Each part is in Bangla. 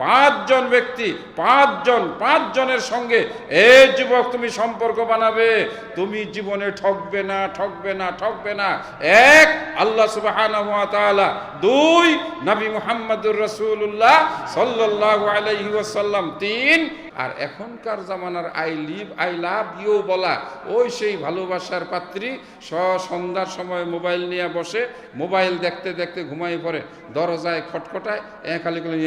পাঁচজন ব্যক্তি, পাঁচজনের সঙ্গে যুবক তুমি সম্পর্ক বানাবে, তুমি জীবনে ঠকবে না, ঠকবে না, ঠকবে না। এক, আল্লাহ সুবহানাহু ওয়া তাআলা। দুই, নবী মুহাম্মদুর রাসূলুল্লাহ সাল্লাল্লাহু আলাইহি ওয়াসাল্লাম। তিন, আর এখনকার জামানার আই লাভ ইউ বলা, ওই সেই ভালোবাসার পাত্রী সন্ধ্যার সময় মোবাইল নিয়ে বসে, মোবাইল দেখতে দেখতে ঘুমাই পড়ে, দরজায় খটখটায়, খালি করে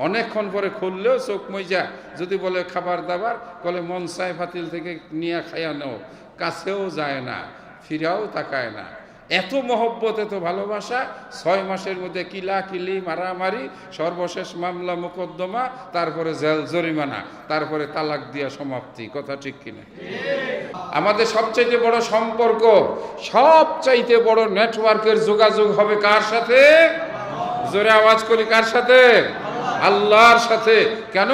অনেকক্ষণ পরে খুললেও চোখ মইজা যদি বলে খাবার দাবার, বলে মন চায় পাতিল থেকে নিয়ে খাইয়া নেও, কাছেও যায় না, ফিরাও তাকায় না। এত মহব্বত, এত ভালোবাসা, 6 মাসের মধ্যে কিলাকিলি, মারামারি, সর্বশেষ মামলা মোকদ্দমা, তারপরে জেল জরিমানা, তারপরে তালাক দিয়া সমাপ্তি। কথা ঠিক কিনা? আমাদের সবচাইতে বড় সম্পর্ক, সবচাইতে বড় নেটওয়ার্কের যোগাযোগ হবে কার সাথে? জোরে আওয়াজ করি, কার সাথে? আল্লাহর সাথে। কেন?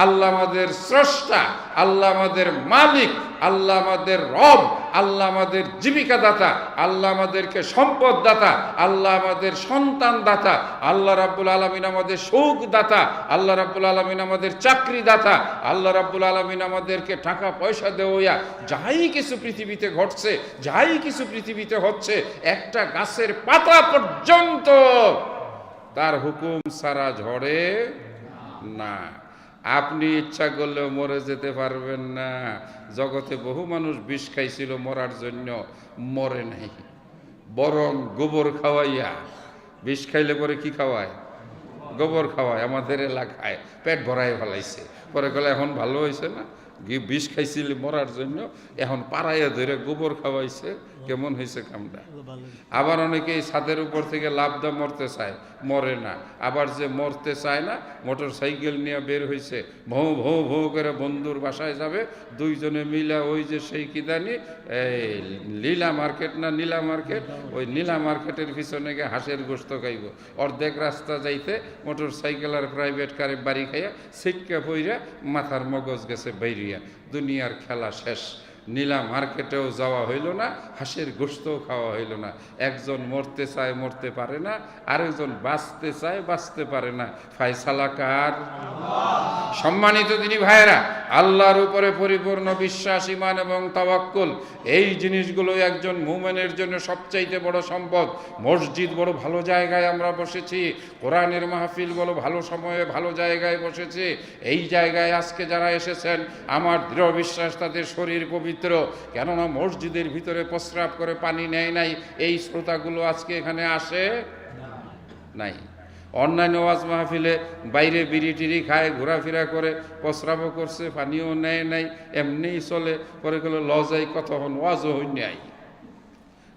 আল্লাহ আমাদের স্রষ্টা, আল্লাহ আমাদের মালিক, আল্লাহ আমাদের রব, আল্লাহ আমাদের জীবিকা দাতা, আল্লাহ আমাদেরকে সম্পদ দাতা, আল্লাহ আমাদের সন্তান দাতা, আল্লাহ রাব্বুল আলামিন আমাদের সুখ দাতা, আল্লাহ রাব্বুল আলামিন আমাদের চাকরি দাতা, আল্লাহ রাব্বুল আলামিন আমাদেরকে টাকা পয়সা দেওয়া। যাই কিছু পৃথিবীতে ঘটছে, যাই কিছু পৃথিবীতে হচ্ছে, একটা গাছের পাতা পর্যন্ত তার হুকুম ছাড়া ঝরে না। আপনি ইচ্ছা করলেও মরে যেতে পারবেন না। জগতে বহু মানুষ বিষ খাইছিল মরার জন্য, মরে নাই, বরং গোবর খাওয়াইয়া। বিষ খাইলে পরে কি খাওয়ায়? গোবর খাওয়ায়। আমাদের এলাকায় পেট ভরাই ফেলাইছে, পরে গেলে এখন ভালো হয়েছে না, বিষ খাইছিল মরার জন্য, এখন পাড়াইয়া ধরে গোবর খাওয়াইছে, কেমন হয়েছে কামটা? আবার অনেকেই ছাদের উপর থেকে লাফ দা মরতে চায়, মরে না। আবার যে মরতে চায় না, মোটর সাইকেল নিয়ে বের হয়েছে, ভৌ ভৌ ভৌ করে বন্ধুর বাসায় যাবে, দুইজনে মিলা ওই যে সেই কিদানি লীলা মার্কেট না নীলা মার্কেট, ওই নীলা মার্কেটের পিছনে গিয়ে হাঁসের গোস্ত খাইব। অর্ধেক রাস্তা যাইতে মোটর সাইকেল আর প্রাইভেট কারে বাড়ি খাইয়া ছিটকা পইরা মাথার মগজ গেছে বাইরিয়া। দুনিয়ার খেলা শেষ। নীলা মার্কেটেও যাওয়া হইল না, হাঁসের গোশতও খাওয়া হইল না। একজন মরতে চায়, মরতে পারে না, আরেকজন বাঁচতে চায়, বাঁচতে পারে না। ফায়সালা কার? সম্মানিত দিনী ভাইয়েরা, আল্লাহর উপরে পরিপূর্ণ বিশ্বাস, ঈমান এবং তাওয়াক্কুল, এই জিনিসগুলো একজন মুমিনের জন্য সবচাইতে বড় সম্পদ। মসজিদ বড় ভালো জায়গায় আমরা বসেছি, কোরআনের মাহফিল বড় ভালো সময়ে ভালো জায়গায় বসেছি। এই জায়গায় আজকে যারা এসেছেন, আমার দৃঢ় বিশ্বাস তাদের শরীর পবিত্র। কেননা মসজিদের ভিতরে প্রস্রাব করে পানি নেয় নাই, এই শ্রোতাগুলো আজকে এখানে আসে নাই। অন্যান্য ওয়াজ মাহফিলে বাইরে বিড়ি টিড়ি খায়, ঘোরাফেরা করে, প্রস্রাবও করছে, পানিও নেয় নাই, এমনিই চলে, পরে গেল লজাই কতক্ষণ ওয়াজও হই নাই।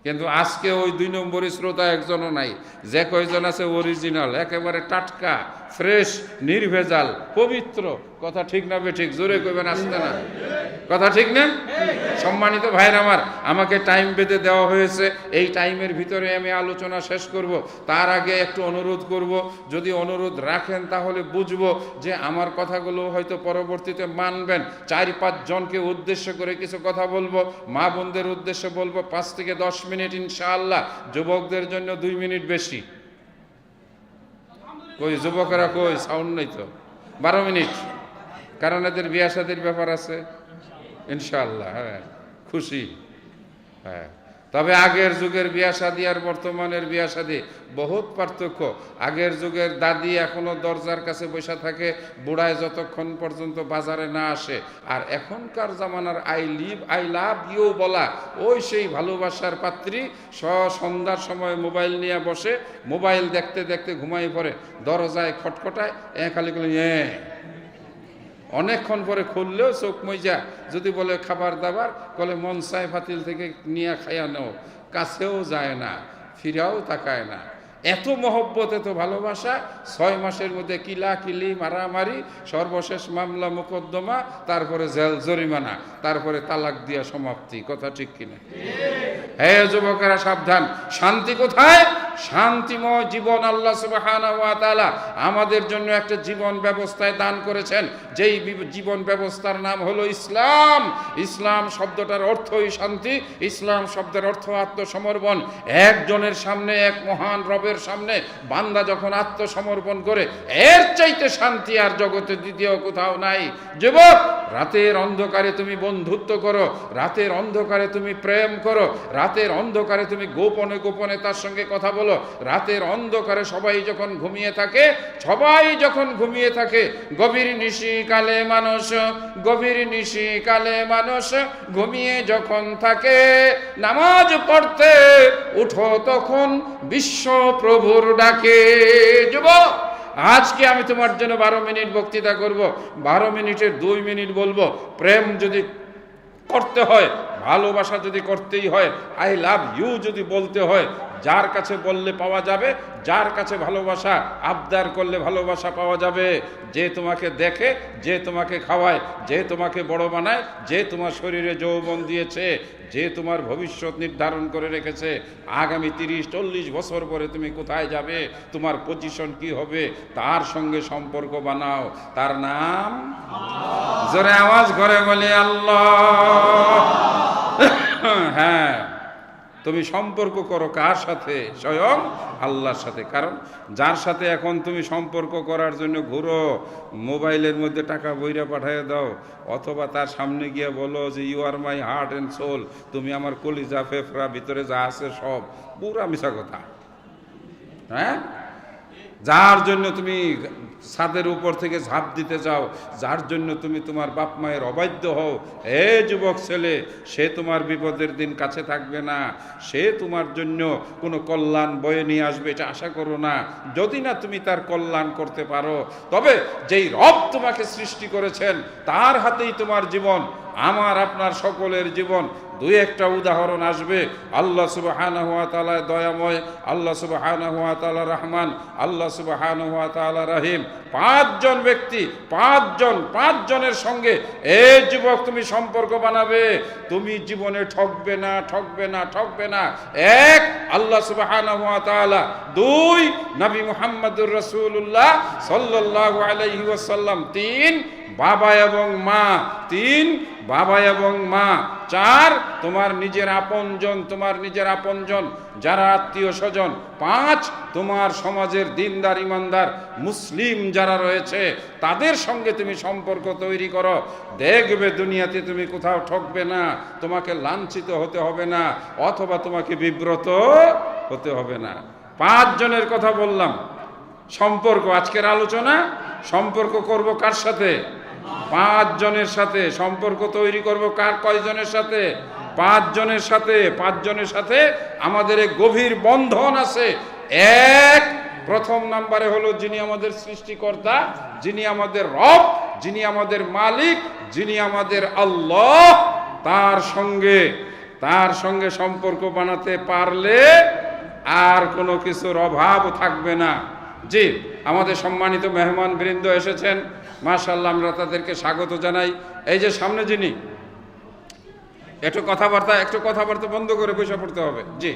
কিন্তু আজকে ওই 2 নম্বরই শ্রোতা একজনও নাই। যে কয়জন আছে অরিজিনাল, একেবারে টাটকা, ফ্রেশ, নির্ভেজাল, পবিত্র। কথা ঠিক না বেঠিক? জোরে কইবেন, আসতে না? কথা ঠিক না? সম্মানিত ভাইরা আমার, আমাকে টাইম বেঁধে দেওয়া হয়েছে, এই টাইমের ভিতরে আমি আলোচনা শেষ করব। তার আগে একটু অনুরোধ করব, যদি অনুরোধ রাখেন তাহলে বুঝবো যে আমার কথাগুলো হয়তো পরবর্তীতে মানবেন। 4-5 জনকে উদ্দেশ্য করে কিছু কথা বলবো, মা বোনদের উদ্দেশ্যে বলবো 5 থেকে 10 মিনিট ইনশাআল্লাহ। যুবকদের জন্য 2 মিনিট বেশি। কই যুবকেরা কই? সাউন্ড নেই তো। 12 মিনিট, কারণ এদের বিয়া শাদীর ব্যাপার আছে ইনশাআল্লাহ। হ্যাঁ, খুশি। হ্যাঁ, তবে আগের যুগের বিয়া শাদী আর বর্তমানের বিয়া শাদী বহুত পার্থক্য। আগের যুগের দাদি এখনো দরজার কাছে বসে থাকে, বুড়ায় যতক্ষণ পর্যন্ত বাজারে না আসে। আর এখনকার জামানার আই লাভ ইউ বলা, ওই সেই ভালোবাসার পাত্রী সন্ধ্যার সময় মোবাইল নিয়ে বসে, মোবাইল দেখতে দেখতে ঘুমাই পড়ে, দরজায় খটখটায়, খালি করে অনেকক্ষণ পরে খুললেও চোখ মইজা যদি বলে খাবার দাবার, বলে মন চায় পাতিল থেকে নিয়ে খাইয়া নেও, কাছেও যায় না, ফিরাও তাকায় না। এত মহব্বত, এত ভালোবাসা, 6 মাসের মধ্যে কিলাকিলি, মারামারি, সর্বশেষ মামলা মোকদ্দমা, তারপরে জেল জরিমানা, তারপরে তালাক দিয়া সমাপ্তি। কথা ঠিক কিনা? হে যুবকেরা সাবধান। শান্তি কোথায়? শান্তিময় জীবন আল্লাহ সুবহানাহু ওয়া তাআলা আমাদের জন্য একটা জীবন ব্যবস্থায় দান করেছেন, যেই জীবন ব্যবস্থার নাম হলো ইসলাম। ইসলাম শব্দটার অর্থই শান্তি, ইসলাম শব্দের অর্থ আত্মসমর্পণ। একজনের সামনে, এক মহান রবের সামনে বান্দা যখন আত্মসমর্পণ করে, এর চাইতে শান্তি আর জগতে দ্বিতীয় কোথাও নাই। যুবক, রাতের অন্ধকারে তুমি বন্ধুত্ব করো, রাতের অন্ধকারে তুমি প্রেম করো, রাতের অন্ধকারে তুমি গোপনে গোপনে তার সঙ্গে কথা বলো। রাতের অন্ধকারে সবাই যখন ঘুমিয়ে থাকে, গভীর নিশিকালে মানুষ ঘুমিয়ে যখন থাকে, নামাজ পড়তে উঠো তখন বিশ্ব প্রভুর ডাকে। যুবক, আজকে আমি তোমার জন্য 12 মিনিট বক্তৃতা করব। 12 মিনিটের 2 মিনিট বলবো প্রেম যদি করতে হয়, ভালোবাসা যদি করতেই হয়, আই লাভ ইউ যদি বলতে হয়, যার কাছে বললে পাওয়া যাবে, যার কাছে ভালোবাসা আবদার করলে ভালোবাসা পাওয়া যাবে। যে তোমাকে দেখে, যে তোমাকে খাওয়ায়, যে তোমাকে বড় বানায়, যে তোমার শরীরে যৌবন দিয়েছে, যে তোমার ভবিষ্যৎ নির্ধারণ করে রেখেছে, আগামী 30-40 বছর পরে তুমি কোথায় যাবে, তোমার পজিশন কি হবে, তার সঙ্গে সম্পর্ক বানাও। তার নাম, জোরে আওয়াজ করে বলি আল্লাহ। হ্যাঁ, তুমি সম্পর্ক করো কার সাথে? স্বয়ং আল্লাহর সাথে। কারণ যার সাথে এখন তুমি সম্পর্ক করার জন্য ঘুরো, মোবাইলের মধ্যে টাকা বইরা পাঠিয়ে দাও, অথবা তার সামনে গিয়ে বলো যে you are my heart and soul, তুমি আমার কলিজা ফেফড়া, ভিতরে যা আছে সব, পুরা মিছা কথা। হ্যাঁ, যার জন্য তুমি ছাদের উপর থেকে ঝাঁপ দিতে যাও, যার জন্য তুমি তোমার বাপ মায়ের অবাধ্য হও, হে যুবক ছেলে, সে তোমার বিপদের দিন কাছে থাকবে না। সে তোমার জন্য কোনো কল্যাণ বয়ে নিয়ে আসবে এটা আশা করো না, যদি না তুমি তার কল্যাণ করতে পারো। তবে যেই রব তোমাকে সৃষ্টি করেছেন, তার হাতেই তোমার জীবন, আমার আপনার সকলের জীবন। 2-1টা উদাহরণ আসবে। আল্লাহ সুবহানাহু ওয়া তাআলা দয়াময়, আল্লাহ সুবহানাহু ওয়া তাআলা রহমান, আল্লাহ সুবহানাহু ওয়া তাআলা রহিম। 5 জন ব্যক্তি, 5 জনের সঙ্গে এই যুবক তুমি সম্পর্ক বানাবে, তুমি জীবনে ঠকবে না। 1, আল্লাহ সুবহানাহু ওয়া তাআলা। 2, নবী মুহাম্মদুর রাসূলুল্লাহ সাল্লাল্লাহু আলাইহি ওয়াসাল্লাম। 3, বাবা এবং মা। 4, তোমার নিজের আপনজন, যারা আত্মীয় স্বজন। 5, তোমার সমাজের দিনদার ইমানদার মুসলিম যারা রয়েছে, তাদের সঙ্গে তুমি সম্পর্ক তৈরি করো। দেখবে দুনিয়াতে তুমি কোথাও ঠকবে না, তোমাকে লাঞ্ছিত হতে হবে না, অথবা তোমাকে বিব্রত হতে হবে না। 5 জনের কথা বললাম। সম্পর্ক, আজকের আলোচনা সম্পর্ক করব কার সাথে? 5 জনের সাথে। সম্পর্ক তৈরি করব কয়জনের সাথে? 5 জনের সাথে। 5 জনের সাথে আমাদের এক গভীর বন্ধন আছে। প্রথম নাম্বারে হলো যিনি আমাদের সৃষ্টিকর্তা, যিনি আমাদের রব, যিনি আমাদের মালিক, যিনি আমাদের আল্লাহ, তার সঙ্গে সম্পর্ক বানাতে পারলে আর কোনো কিছুর অভাব থাকবে না। জি, আমাদের সম্মানিত মেহমান বৃন্দ এসেছেন, মাশাআল্লাহ, আমরা তাদেরকে স্বাগত জানাই। এই যে সামনে যিনি, একটু কথাবার্তা বন্ধ করে বসে পড়তে হবে। জি।